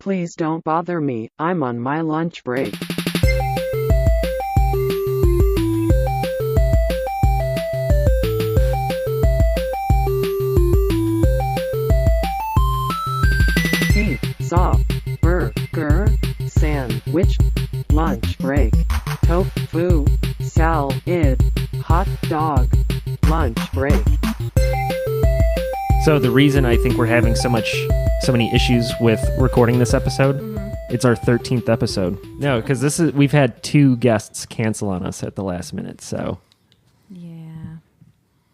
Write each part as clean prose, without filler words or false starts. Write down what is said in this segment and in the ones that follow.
Please don't bother me, I'm on my lunch break. Pizza, burger, sandwich, lunch break, tofu, salad, hot dog, lunch break. So the reason I think we're having so many issues with recording this episode, it's our 13th episode. No, because we've had 2 guests cancel on us at the last minute. So yeah.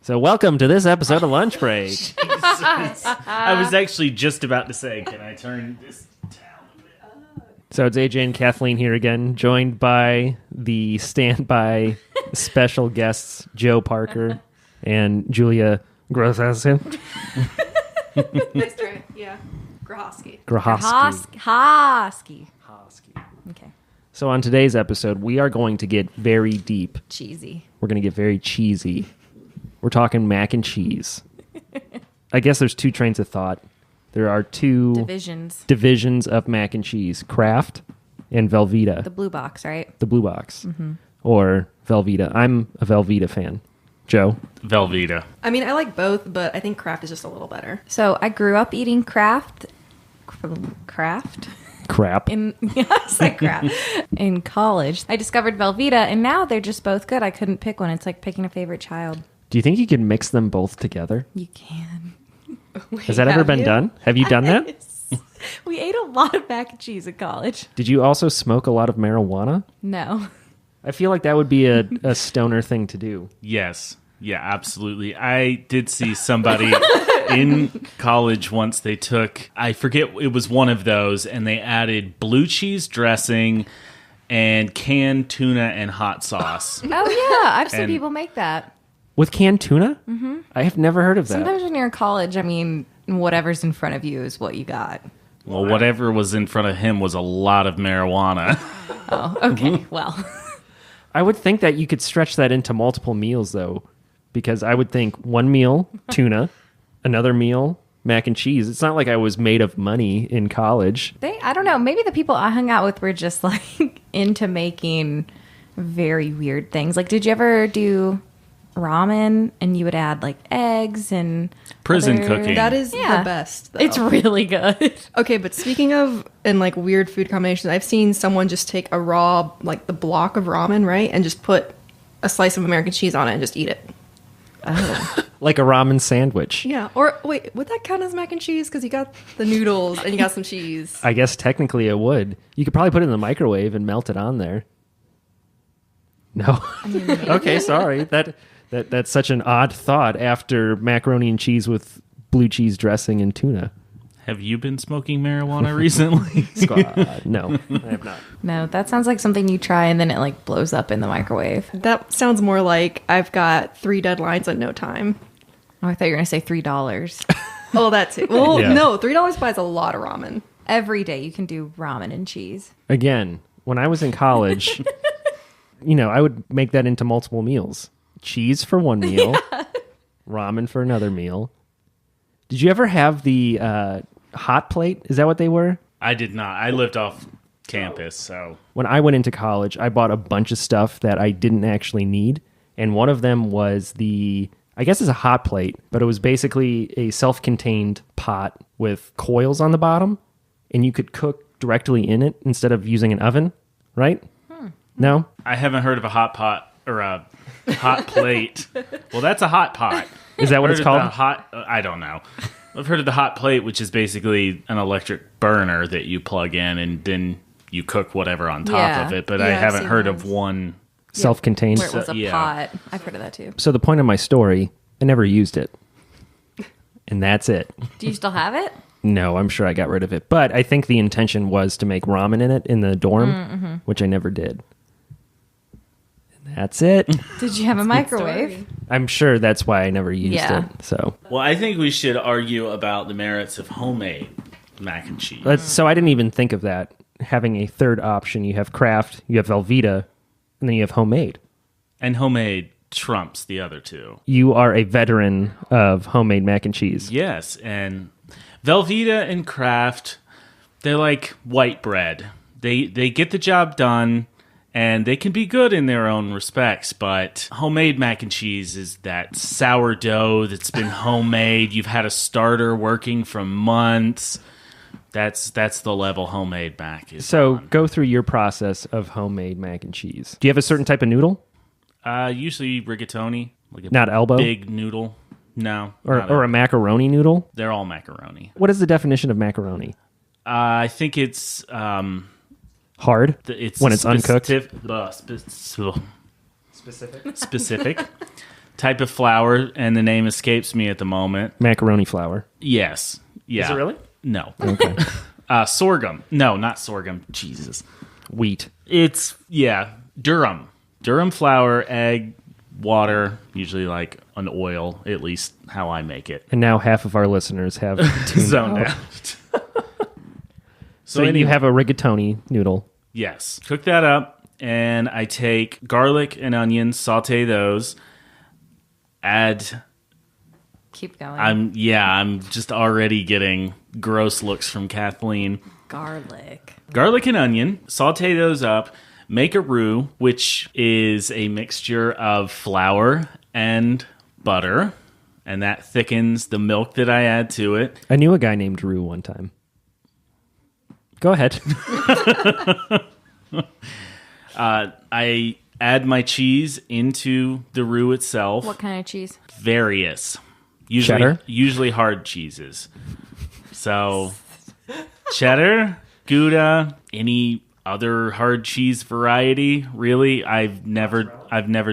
So welcome to this episode of Lunch Break. I was actually just about to say, can I turn this down a bit? So it's AJ and Kathleen here again, joined by the standby special guests Joe Parker and Julia Grossasin. Nice try. Yeah. Grahowski. Hosky. Okay. So on today's episode, we are going to get very deep. Cheesy. We're going to get very cheesy. We're talking mac and cheese. I guess there's 2 trains of thought. There are 2 divisions of mac and cheese, Kraft and Velveeta. The blue box, right? The blue box. Mm-hmm. Or Velveeta. I'm a Velveeta fan. Joe? Velveeta. I mean, I like both, but I think Kraft is just a little better. So I grew up eating Kraft. Crap. I said Kraft. In college. I discovered Velveeta, and now they're just both good. I couldn't pick one. It's like picking a favorite child. Do you think you could mix them both together? You can. Has that ever been done? Have you done that? We ate a lot of mac and cheese at college. Did you also smoke a lot of marijuana? No. I feel like that would be a stoner thing to do. Yes. Yeah, absolutely. I did see somebody in college once. They took, I forget, it was one of those, and they added blue cheese dressing and canned tuna and hot sauce. Oh, yeah. I've seen people make that. With canned tuna? Mm-hmm. I have never heard of that. Sometimes when you're in college, I mean, whatever's in front of you is what you got. Well, whatever was in front of him was a lot of marijuana. Oh, okay. Well. I would think that you could stretch that into multiple meals, though, because I would think one meal, tuna, another meal, mac and cheese. It's not like I was made of money in college. I don't know. Maybe the people I hung out with were just like into making very weird things. Like, did you ever do ramen and you would add like eggs and prison cooking? That is the best, though. It's really good. Okay, but speaking of like weird food combinations, I've seen someone just take a raw, like the block of ramen, right, and just put a slice of American cheese on it and just eat it. Oh. Like a ramen sandwich. Yeah. Or wait, would that count as mac and cheese? Because you got the noodles and you got some cheese. I guess technically it would. You could probably put it in the microwave and melt it on there. No. Okay, sorry. That's such an odd thought after macaroni and cheese with blue cheese dressing and tuna. Have you been smoking marijuana recently? No, I have not. No, that sounds like something you try and then it like blows up in the microwave. That sounds more like I've got 3 deadlines and no time. Oh, I thought you were going to say $3. Oh, that's it. Well, Yeah. no, $3 buys a lot of ramen. Every day you can do ramen and cheese. Again, when I was in college, I would make that into multiple meals. Cheese for one meal, ramen for another meal. Did you ever have the hot plate? Is that what they were? I did not. I lived off campus, so. When I went into college, I bought a bunch of stuff that I didn't actually need. And one of them was I guess it's a hot plate, but it was basically a self-contained pot with coils on the bottom. And you could cook directly in it instead of using an oven, right? No? I haven't heard of a hot pot or a hot plate. Well, that's a hot pot. Is that what it's called? I don't know. I've heard of the hot plate, which is basically an electric burner that you plug in and then you cook whatever on top of it. But I haven't heard of one self-contained. Where it was a pot. I've heard of that too. So the point of my story, I never used it. And that's it. Do you still have it? No, I'm sure I got rid of it. But I think the intention was to make ramen in it in the dorm, which I never did. And that's it. Did you have a microwave? I'm sure that's why I never used it. So, well, I think we should argue about the merits of homemade mac and cheese. So I didn't even think of that. Having a third option, you have Kraft, you have Velveeta, and then you have homemade. And homemade trumps the other two. You are a veteran of homemade mac and cheese. Yes, and Velveeta and Kraft They're like white bread. They get the job done, and they can be good in their own respects, but homemade mac and cheese is that sourdough that's been homemade. You've had a starter working for months. That's the level homemade mac is So on. go through your process of homemade mac and cheese. Do you have a certain type of noodle? Usually rigatoni. Like a Not elbow? big noodle. No. Or a macaroni noodle? They're all macaroni. What is the definition of macaroni? I think it's Hard? it's When it's uncooked? specific type of flour, and the name escapes me at the moment. Macaroni flour. Yes. Yeah. Is it really? No. Okay. Sorghum. No, not sorghum. Jesus. Wheat. It's Durham. Durham flour, egg, water, usually like an oil, at least how I make it. And now half of our listeners have tuned Zoned out. out. So you have a rigatoni noodle. Yes. Cook that up, and I take garlic and onions, saute those, add Keep going. I'm just already getting gross looks from Kathleen. Garlic. Garlic and onion, saute those up, make a roux, which is a mixture of flour and butter, and that thickens the milk that I add to it. I knew a guy named Rue one time. Go ahead. I add my cheese into the roux itself. What kind of cheese? Various. Cheddar? Usually hard cheeses. So cheddar, Gouda, any other hard cheese variety. Really, I've never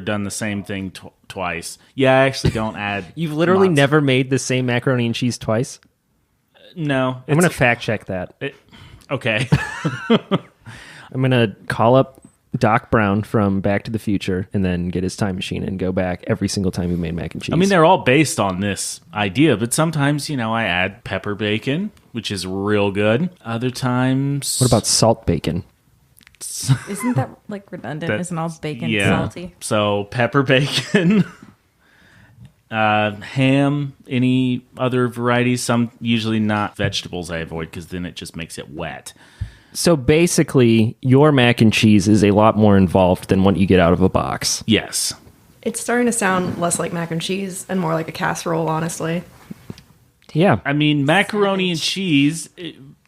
done the same thing twice. Yeah, I actually don't add. You've literally lots. never made the same macaroni and cheese twice? No. I'm going to fact check that. Okay. I'm going to call up Doc Brown from Back to the Future and then get his time machine and go back every single time we made mac and cheese. I mean, they're all based on this idea, but sometimes, I add pepper bacon, which is real good. Other times... What about salt bacon? Isn't that like redundant? Isn't all bacon yeah. salty? So pepper bacon, ham, any other varieties. Some usually not vegetables I avoid because then it just makes it wet. So basically, your mac and cheese is a lot more involved than what you get out of a box. Yes. It's starting to sound less like mac and cheese and more like a casserole, honestly. Yeah. I mean, macaroni and cheese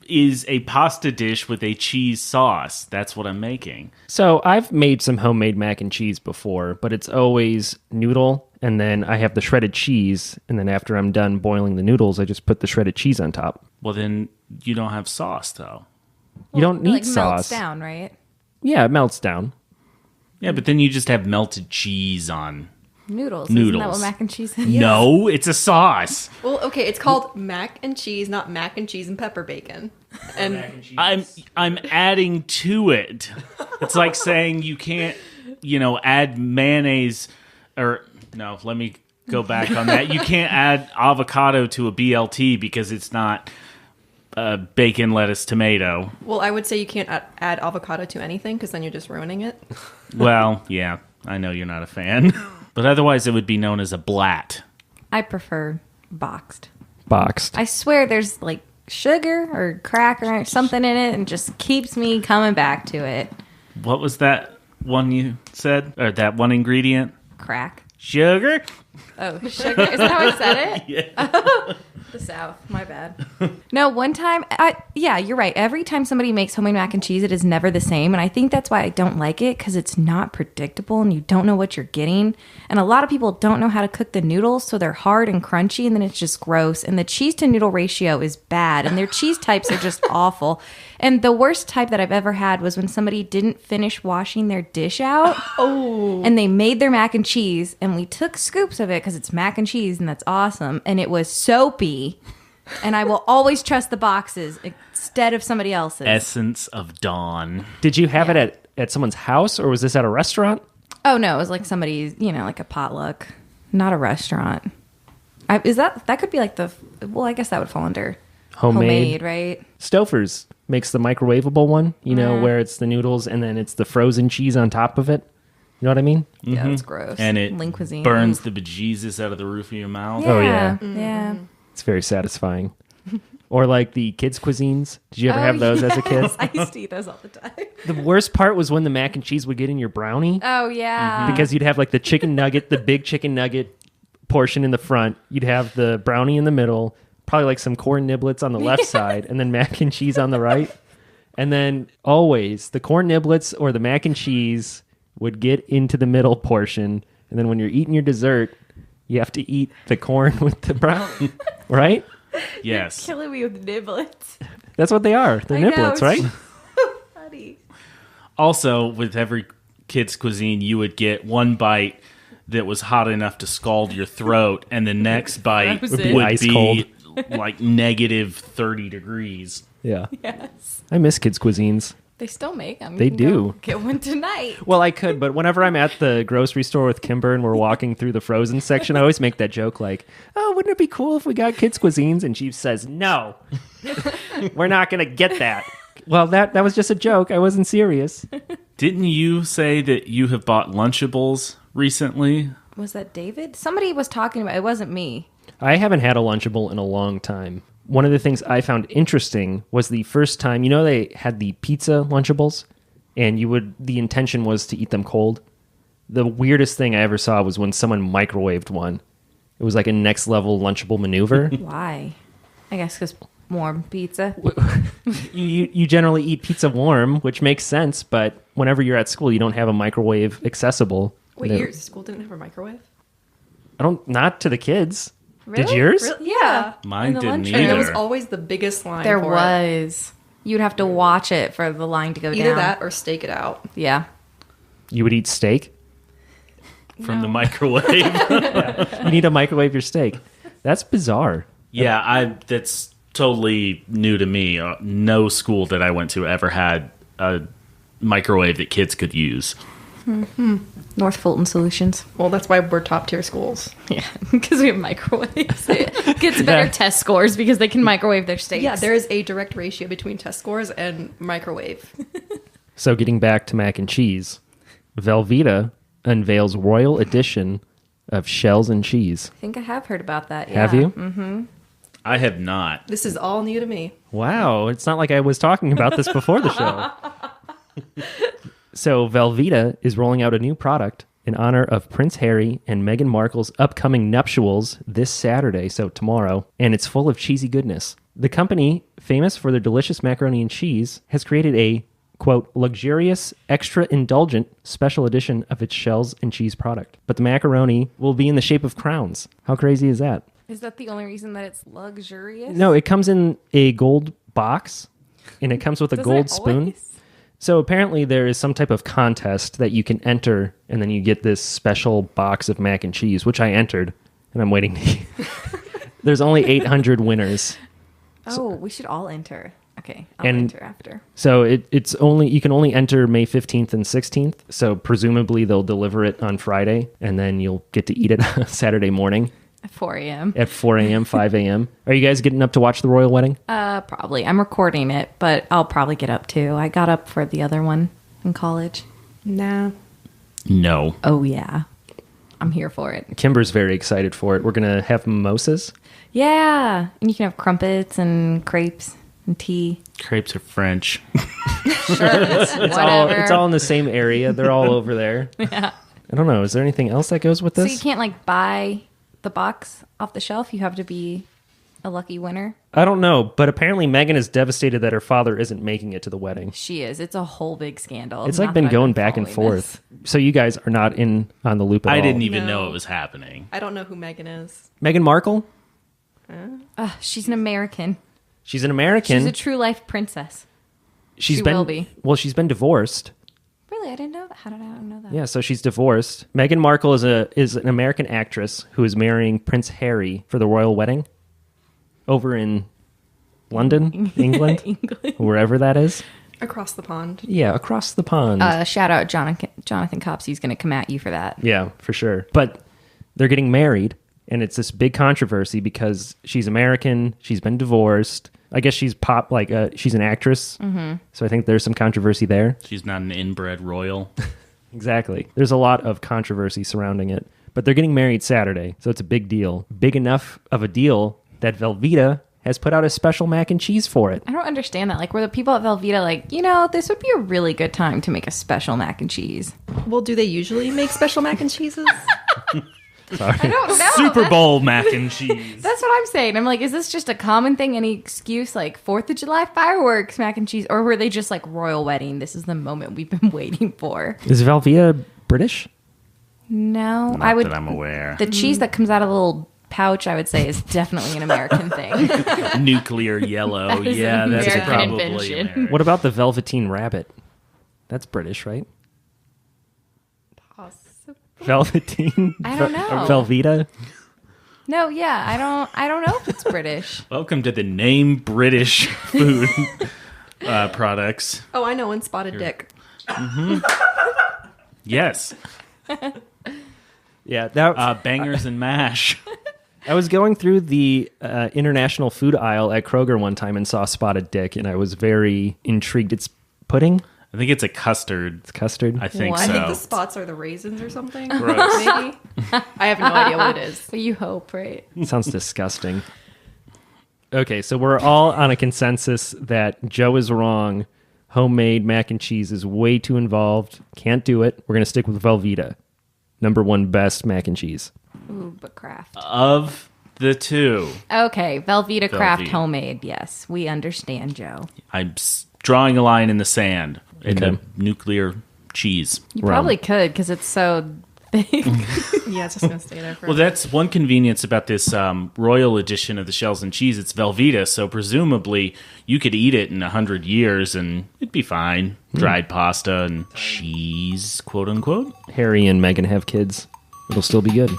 is a pasta dish with a cheese sauce. That's what I'm making. So I've made some homemade mac and cheese before, but it's always noodle, and then I have the shredded cheese, and then after I'm done boiling the noodles, I just put the shredded cheese on top. Well, then you don't have sauce, though. You don't need like sauce. Melts down, right? Yeah, it melts down. Yeah, but then you just have melted cheese on. Noodles. Isn't that Noodles. what mac and cheese is? No, it's a sauce. Well, okay, it's called mac and cheese, not mac and cheese and pepper bacon. And I'm adding to it. It's like saying you can't, add mayonnaise or no, let me go back on that. You can't add avocado to a BLT because it's not bacon, lettuce, tomato. well, I would say you can't add avocado to anything because then you're just ruining it. Well, yeah, I know you're not a fan. But otherwise it would be known as a blat. I prefer boxed. Boxed. I swear there's like sugar or cracker or something in it and just keeps me coming back to it. What was that one you said? Or that one ingredient? Crack. Sugar? Oh, sugar. Is that how I said it? Yeah. The South. My bad. No, one time, yeah, you're right. Every time somebody makes homemade mac and cheese, it is never the same. And I think that's why I don't like it, because it's not predictable and you don't know what you're getting. And a lot of people don't know how to cook the noodles, so they're hard and crunchy, and then it's just gross. And the cheese to noodle ratio is bad, and their cheese types are just awful. And the worst type that I've ever had was when somebody didn't finish washing their dish out. Oh. And they made their mac and cheese, and we took scoops of it because it's mac and cheese, and that's awesome. And it was soapy. And I will always trust the boxes instead of somebody else's. Essence of Dawn. Did you have it at someone's house, or was this at a restaurant? Oh, no. It was like somebody's, like a potluck, not a restaurant. That could be like I guess that would fall under homemade, right? Stouffer's makes the microwavable one, where it's the noodles and then it's the frozen cheese on top of it. You know what I mean? Yeah, that's gross. And it Lean cuisine. burns the bejesus out of the roof of your mouth. Yeah, Oh, yeah. Yeah. It's very satisfying. Or like the kids' cuisines. Did you ever have those as a kid? Yes, I used to eat those all the time. The worst part was when the mac and cheese would get in your brownie. Oh, yeah. Because you'd have like the chicken nugget, the big chicken nugget portion in the front. You'd have the brownie in the middle, probably like some corn niblets on the left side, and then mac and cheese on the right. And then always the corn niblets or the mac and cheese would get into the middle portion. And then when you're eating your dessert, you have to eat the corn with the brownie, right? Yes. Killing me with niblets. That's what they are. They're niblets, right? Funny. Also, with every kid's cuisine, you would get one bite that was hot enough to scald your throat, and the next bite Frozen. would Ice be cold. like negative 30 degrees. Yeah. Yes. I miss kids' cuisines. They still make them. They You can do. go get one tonight. Well, I could, but whenever I'm at the grocery store with Kimber and we're walking through the frozen section, I always make that joke like, oh, wouldn't it be cool if we got kids' cuisines? And she says, no, we're not going to get that. Well, that was just a joke. I wasn't serious. Didn't you say that you have bought Lunchables recently? Was that David? Somebody was talking about it. Wasn't me. I haven't had a Lunchable in a long time. One of the things I found interesting was the first time, they had the pizza Lunchables, and the intention was to eat them cold. The weirdest thing I ever saw was when someone microwaved one. It was like a next level Lunchable maneuver. Why? I guess because warm pizza. You generally eat pizza warm, which makes sense, but whenever you're at school, you don't have a microwave accessible. Wait, They- your school didn't have a microwave? not to the kids. Did Really? yours? Really? Yeah. Mine the didn't lunch- And either. there was always the biggest line There for it. was. You'd have to watch it for the line to go Either down. that or stake it out. Yeah. You would eat steak? From the microwave. You need to microwave your steak. That's bizarre. Yeah, that's totally new to me. No school that I went to ever had a microwave that kids could use. North Fulton Solutions. Well, that's why we're top tier schools. Yeah, because we have microwaves. It gets better Yeah. test scores because they can microwave their steaks. Yeah, there is a direct ratio between test scores and microwave. So getting back to mac and cheese, Velveeta unveils Royal Edition of shells and cheese. I think I have heard about that. Have yeah. you? Mm-hmm. I have not. This is all new to me. Wow, it's not like I was talking about this before the show. So Velveeta is rolling out a new product in honor of Prince Harry and Meghan Markle's upcoming nuptials this Saturday, so tomorrow, and it's full of cheesy goodness. The company, famous for their delicious macaroni and cheese, has created a, quote, luxurious, extra indulgent special edition of its shells and cheese product. But the macaroni will be in the shape of crowns. How crazy is that? Is that the only reason that it's luxurious? No, it comes in a gold box, and it comes with a Doesn't gold it spoon. always? So apparently there is some type of contest that you can enter, and then you get this special box of mac and cheese, which I entered, and I'm waiting to There's only 800 winners. Oh, we should all enter. Okay, I'll And- enter after. So you can only enter May 15th and 16th. So presumably they'll deliver it on Friday, and then you'll get to eat it Saturday morning At 4 a.m. at 4 a.m., 5 a.m. Are you guys getting up to watch the royal wedding? Probably. I'm recording it, but I'll probably get up too. I got up for the other one in college. Nah. No. Oh, yeah. I'm here for it. Kimber's very excited for it. We're going to have mimosas. Yeah. And you can have crumpets and crepes and tea. Crepes are French. It's all in the same area. They're all over there. Yeah. I don't know. Is there anything else that goes with So this? you can't like buy the box off the shelf. You have to be a lucky winner. I don't know, but apparently Megan is devastated that her father isn't making it to the wedding. She is. It's a whole big scandal. It's Not like been that I've going back and following forth. So you guys are not in on the loop at all. I didn't even No. know it was happening. I don't know who Megan is. Meghan Markle? this. She's an American. She's an American. She's a true life princess. She's she been will be. Well, she's been divorced. Really? I didn't know that. How did I not know that? Yeah, so she's divorced. Meghan Markle is an American actress who is marrying Prince Harry for the royal wedding over in London, England, wherever that is. Across the pond. Yeah, across the pond. Shout out Jonathan Cops. He's going to come at you for that. Yeah, for sure. But they're getting married, and it's this big controversy because she's American, she's been divorced. I guess she's she's an actress, so I think there's some controversy there. She's not an inbred royal. Exactly. There's a lot of controversy surrounding it, but they're getting married Saturday, so it's a big deal. Big enough of a deal that Velveeta has put out a special mac and cheese for it. I don't understand that. Like, were the people at Velveeta like, this would be a really good time to make a special mac and cheese? Well, do they usually make special mac and cheeses? Sorry. I don't know. Super Bowl mac and cheese. That's what I'm saying. I'm like, is this just a common thing? Any excuse like 4th of July fireworks, mac and cheese? Or were they just like royal wedding? This is the moment we've been waiting for. Is Velveeta British? No. Not that I'm aware. The cheese that comes out of a little pouch, I would say, is definitely an American thing. Nuclear yellow. That is Yeah, an that's American probably invention. American. What about the Velveteen Rabbit? That's British, right? Velveteen? I don't know. Velveeta? No, yeah, I don't know if it's British. Welcome to the name British food products. Oh, I know one, spotted dick. Yes. Yeah, that Bangers and mash. I was going through the international food aisle at Kroger one time and saw spotted dick, and I was very intrigued. It's pudding? I think it's a custard. It's custard? I think What? I so. think the spots are the raisins or something. Gross. Maybe. I have no idea what it is. But you hope, right? Sounds disgusting. Okay, so we're all on a consensus that Joe is wrong. Homemade mac and cheese is way too involved. Can't do it. We're going to stick with Velveeta. Number 1 best mac and cheese. Ooh, but Kraft. Of the two, Okay, Velveeta Kraft Velveeta. homemade. Yes, we understand, Joe. I'm drawing a line in the sand in Okay. the nuclear cheese. You Rum. probably could because it's so big. Yeah, it's just going to stay there for Well, that's one convenience about this royal edition of the shells and cheese. It's Velveeta, so presumably you could eat it in 100 years and it'd be fine. Dried pasta and cheese, quote unquote. Harry and Megan have kids. It'll still be good.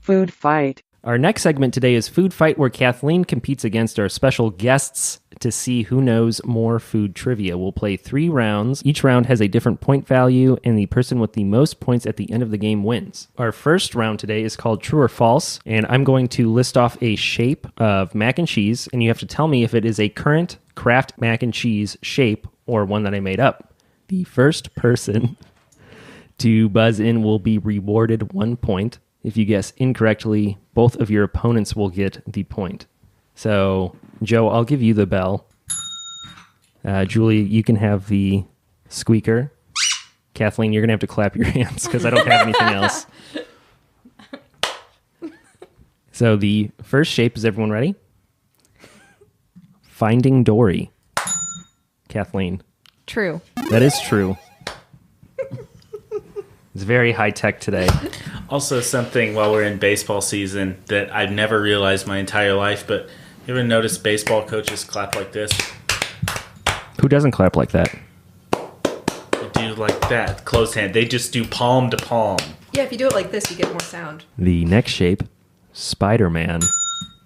Food fight. Our next segment today is Food Fight, where Kathleen competes against our special guests to see who knows more food trivia. We'll play 3 rounds. Each round has a different point value, and the person with the most points at the end of the game wins. Our first round today is called True or False, and I'm going to list off a shape of mac and cheese, and you have to tell me if it is a current Kraft mac and cheese shape or one that I made up. The first person to buzz in will be rewarded 1 point. If you guess incorrectly, both of your opponents will get the point. So, Joe, I'll give you the bell. Julie, you can have the squeaker. Kathleen, you're going to have to clap your hands because I don't have anything else. So the first shape, is everyone ready? Finding Dory. Kathleen. True. That is true. It's very high tech today. Also, something while we're in baseball season that I've never realized my entire life, but you ever notice baseball coaches clap like this? Who doesn't clap like that? They do like that, closed hand. They just do palm to palm. Yeah, if you do it like this, you get more sound. The next shape, Spider-Man.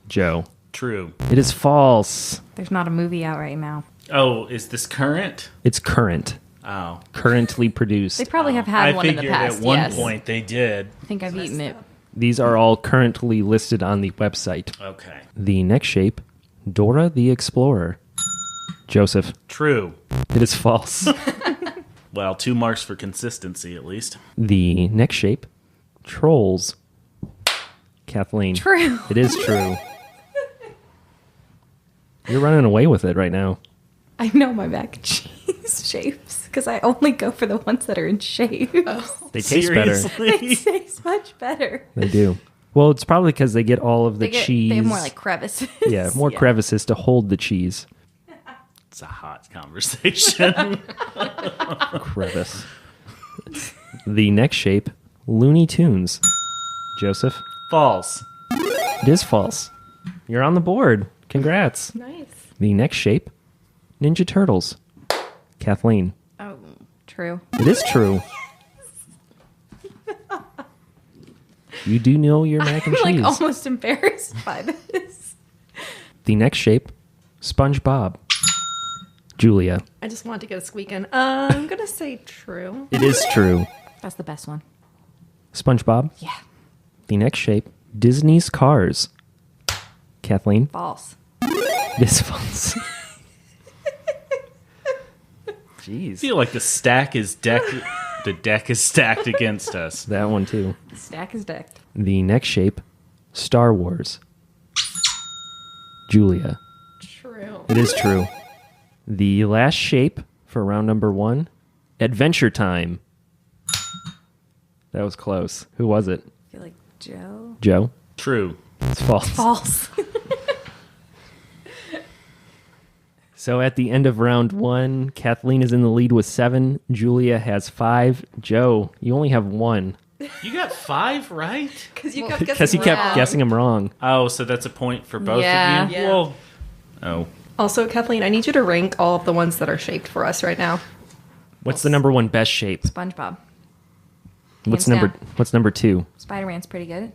Joe. True. It is false. There's not a movie out right now. Oh, is this current? It's current. Oh. Currently produced. They probably have had I one in the figured past. at one yes. point they did. I think I've eaten it. These are all currently listed on the website. Okay. The next shape, Dora the Explorer. Joseph. True. It is false. Well, 2 marks for consistency at least. The next shape, Trolls. Kathleen. True. It is true. You're running away with it right now. I know my mac and cheese shapes because I only go for the ones that are in shape. They taste better. Seriously? It tastes much better. They do. Well, it's probably because they get all of the cheese. They have more like crevices. Yeah, more crevices to hold the cheese. It's a hot conversation. Crevice. The next shape, Looney Tunes. Joseph. False. It is false. You're on the board. Congrats. Nice. The next shape, Ninja Turtles. Kathleen. Oh, true. It is true. You do know your mac and I'm cheese. like almost embarrassed by this. The next shape, SpongeBob. Julia. I just wanted to get a squeak in. I'm going to say true. It is true. That's the best one. SpongeBob. Yeah. The next shape, Disney's Cars. Kathleen. False. It is false. I Jeez. feel like the stack is decked The deck is stacked against us. That one too. The stack is decked. The next shape, Star Wars. Julia. True. It is true. The last shape for round number 1, Adventure Time. That was close. Who was it? I feel like Joe. Joe? True. It's false. False. So at the end of round 1, Kathleen is in the lead with 7. Julia has 5. Joe, you only have 1. You got 5 right? Because you kept Because he guessing kept wrong. guessing them wrong. Oh, so that's a point for both Yeah. of you? Yeah. Well, oh. Also, Kathleen, I need you to rank all of the ones that are shaped for us right now. What's the number 1 best shape? SpongeBob. What's Hands number down. What's number 2? Spider-Man's pretty good.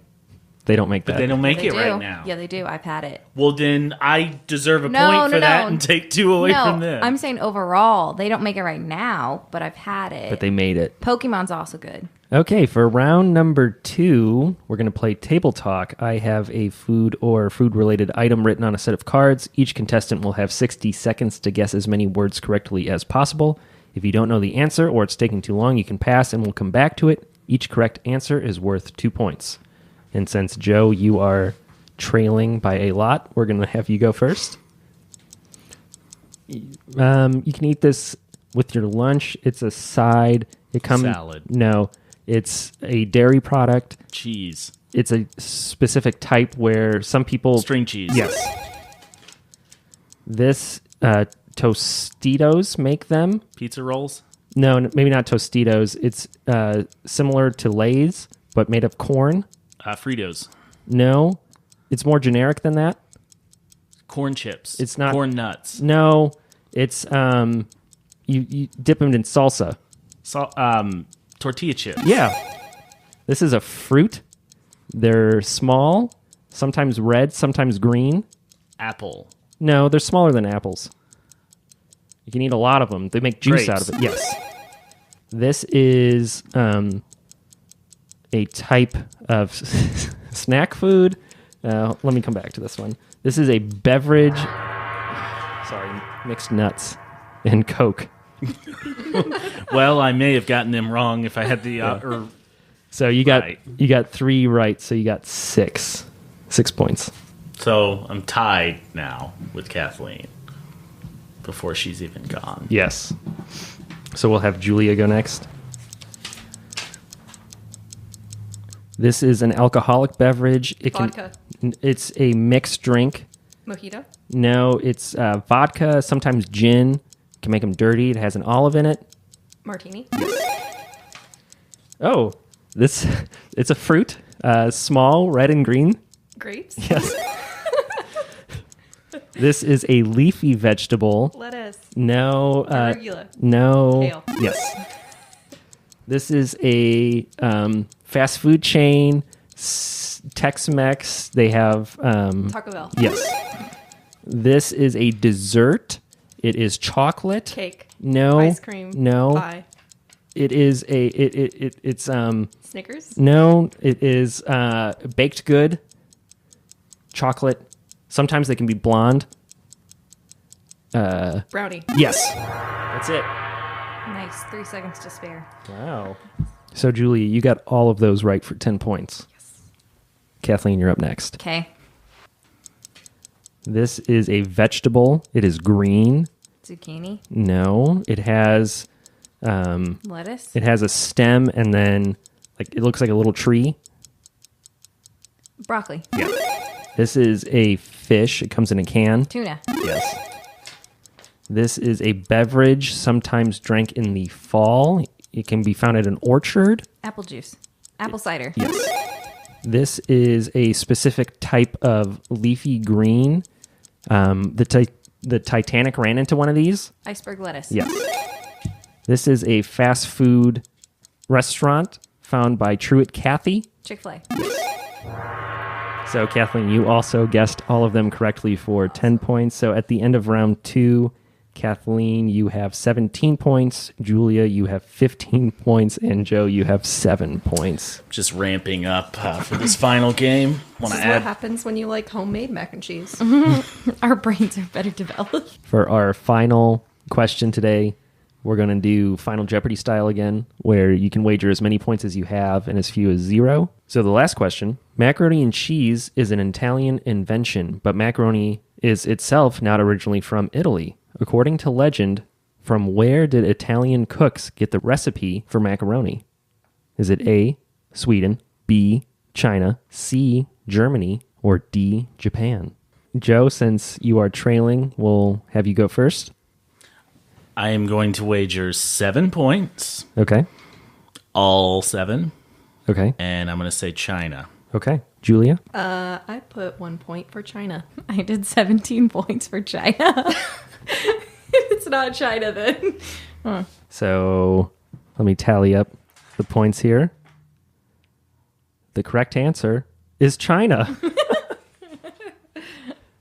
They don't make But that. they don't make They it do. right now. Yeah, they do. I've had it. Well, then I deserve a No, point no, for that no. and take 2 away no, from them. I'm saying overall, they don't make it right now, but I've had it. But they made it. Pokemon's also good. Okay, for round number 2, we're going to play Table Talk. I have a food or food-related item written on a set of cards. Each contestant will have 60 seconds to guess as many words correctly as possible. If you don't know the answer or it's taking too long, you can pass and we'll come back to it. Each correct answer is worth 2 points. And since, Joe, you are trailing by a lot, we're going to have you go first. You can eat this with your lunch. It's a side. It comes Salad. No, it's a dairy product. Cheese. It's a specific type where some people String cheese. Yes. This Tostitos make them. Pizza rolls. No, maybe not Tostitos. It's similar to Lay's, but made of corn. Fritos. No, it's more generic than that. Corn chips. It's not- Corn nuts. No, it's you dip them in salsa. Tortilla chips. Yeah. This is a fruit. They're small, sometimes red, sometimes green. Apple. No, they're smaller than apples. You can eat a lot of them. They make juice out Grapes. of it. Yes. This is a type of snack food. Let me come back to this one. This is a beverage. Sorry, mixed nuts and Coke. Well, I may have gotten them wrong if I had the... or So you got Right. 3 right. So you got 6 points. So I'm tied now with Kathleen before she's even gone. Yes. So we'll have Julia go next. This is an alcoholic beverage. Vodka. It's a mixed drink. Mojito. No, it's vodka, sometimes gin. Can make them dirty. It has an olive in it. Martini. Oh, it's a fruit. Small, red and green. Grapes. Yes. This is a leafy vegetable. Lettuce. No. Arugula. No. Kale. Yes. This is a fast food chain. Tex-Mex. They have. Taco Bell. Yes. This is a dessert. It is chocolate. Cake. No. Ice cream. No. Pie. It is it's Snickers. no. It is baked good. Chocolate. Sometimes they can be blonde. Brownie. Yes. That's it. Nice. 3 seconds to spare. Wow. So, Julia, you got all of those right for 10 points. Yes. Kathleen, you're up next. Okay. This is a vegetable. It is green. Zucchini. No. It has Lettuce. a stem and then it looks like a little tree. Broccoli. Yeah. This is a fish. It comes in a can. Tuna. Yes. This is a beverage sometimes drank in the fall. It can be found at an orchard. Apple juice. Apple cider. Yes. This is a specific type of leafy green. The Titanic ran into one of these. Iceberg lettuce. Yes. This is a fast food restaurant found by Truett Cathy. Chick-fil-A. So, Kathleen, you also guessed all of them correctly for 10 points. So, at the end of round 2, Kathleen, you have 17 points. Julia, you have 15 points. And Joe, you have 7 points. Just ramping up for this final game. Want This to is what add? happens when you like homemade mac and cheese. Our brains are better developed. For our final question today, We're going to do Final Jeopardy style again, where you can wager as many points as you have and as few as 0. So the last question, macaroni and cheese is an Italian invention, but macaroni is itself not originally from Italy. According to legend, from where did Italian cooks get the recipe for macaroni? Is it A, Sweden, B, China, C, Germany, or D, Japan? Joe, since you are trailing, we'll have you go first. I am going to wager 7 points. Okay. All 7. Okay. And I'm going to say China. Okay. Julia? I put 1 point for China. I did 17 points for China. It's not China then. So let me tally up the points here. The correct answer is China.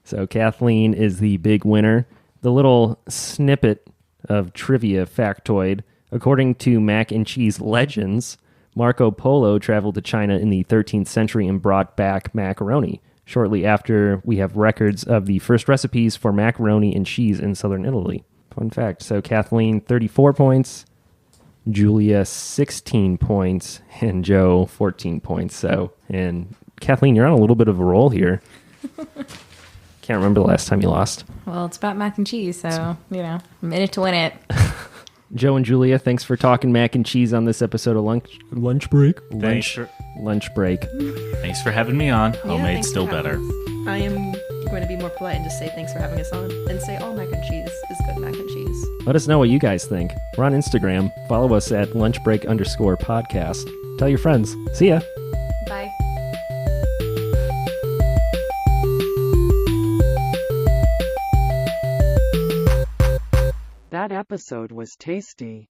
So Kathleen is the big winner. The little snippet of trivia factoid, according to mac and cheese legends, Marco Polo traveled to China in the 13th century and brought back macaroni. Shortly after, we have records of the first recipes for macaroni and cheese in southern Italy. Fun fact. So Kathleen, 34 points, Julia, 16 points, and Joe, 14 points. So, and Kathleen, you're on a little bit of a roll here. Can't remember the last time you lost. Well, it's about mac and cheese, so, a minute to win it. Joe and Julia, thanks for talking mac and cheese on this episode of Lunch Break. Lunch Break. Thanks for having me on. Homemade thanks still for having better. us. I am going to be more polite and just say thanks for having us on and say all mac and cheese is good mac and cheese. Let us know what you guys think. We're on Instagram. Follow us at lunchbreak_podcast. Tell your friends. See ya. Bye. That episode was tasty.